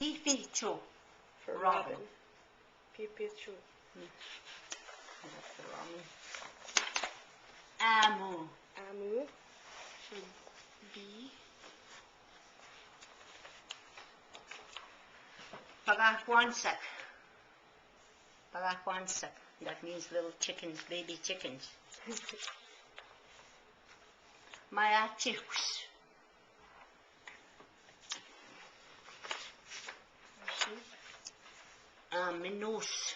Pipicho. For Robin. Pipichu. That's the wrong one. Amu. Amu. For bee. Pagahuansak. Pagahuansak. That means little chickens, baby chickens. Mayachicks. Minus.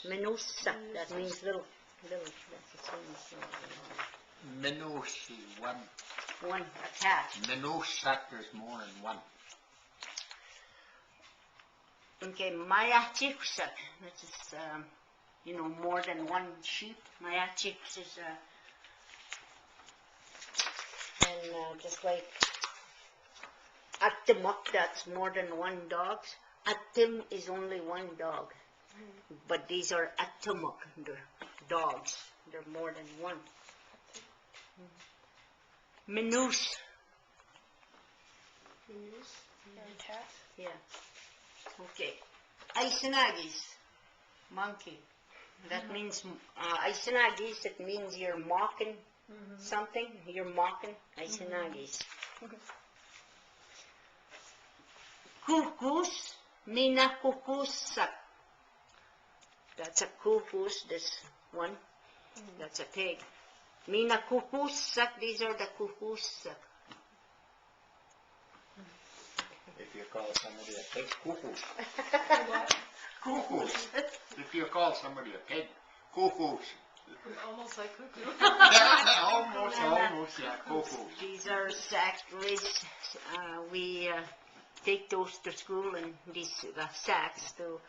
Minusa. That means little. That's the same. Minusi, one. One, a cat. Minusak, there's more than one. Okay, Mayachiksak. That is, more than one sheep. Mayachiks is, just like Atimuk, that's more than one dog. Atim is only one dog. But these are Atimuk, they're dogs. They're more than one. Minus. Minus. And cat. Yeah. Okay. Aisanagis. Monkey. That means, Aisanagis, it means you're mocking something. You're mocking Aisanagis. Cuckoos. Mina cuckoosak. That's a cuckoos, this one. That's a pig. Mina cuckoosak, these are the cuckoosak. If you call somebody a pig, cuckoos. What? Cuckoos. If you call somebody a pig, cuckoos. Almost like cuckoo. Yeah, almost, yeah, cuckoos. These are sack rays. We take those to school and these sacks to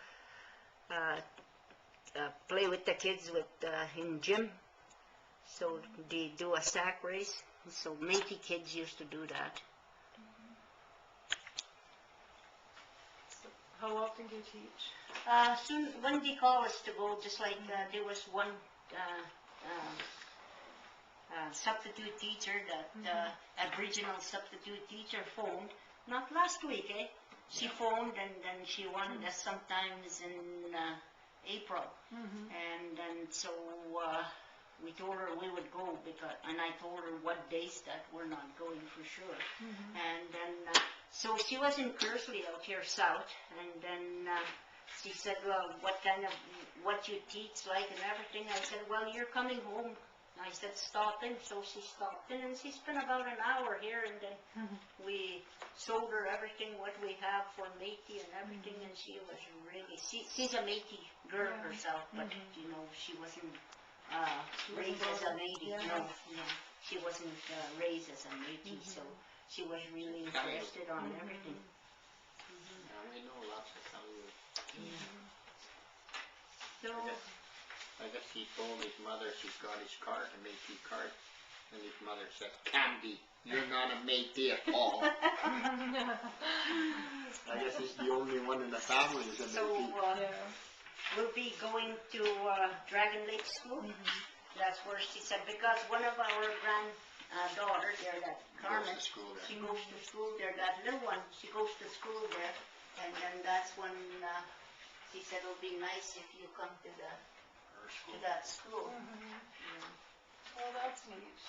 play with the kids in gym. So they do a sack race. So Métis kids used to do that. So how often do you teach? Soon when they call us to go, just like there was one substitute teacher that Aboriginal substitute teacher phoned, not last week, eh? She phoned and then she wanted us sometimes in April, and then so we told her we would go and I told her what days that we're not going for sure, and then so she was in Kersley out here south, and then she said, well, what you teach like and everything. I said, well, you're coming home. I said, stop in. So she stopped in and she spent about an hour here, and then we showed her everything what we have for Métis and everything, and she was really, she's a Métis girl herself, but she wasn't raised as a Métis. No, she wasn't raised as a Métis, so she was really interested on everything. We know lots of Kalu. So, I guess he told his mother she's got his card, a Métis card, and his mother said, Candy, you're not a Métis at all. I guess he's the only one in the family who's a Métis. We'll be going to Dragon Lake School. That's where she said, because one of our granddaughters there, that Carmen, she goes to school there, that little one, she goes to school there, and then that's when she said it'll be nice if you come to that school. Well, that's neat.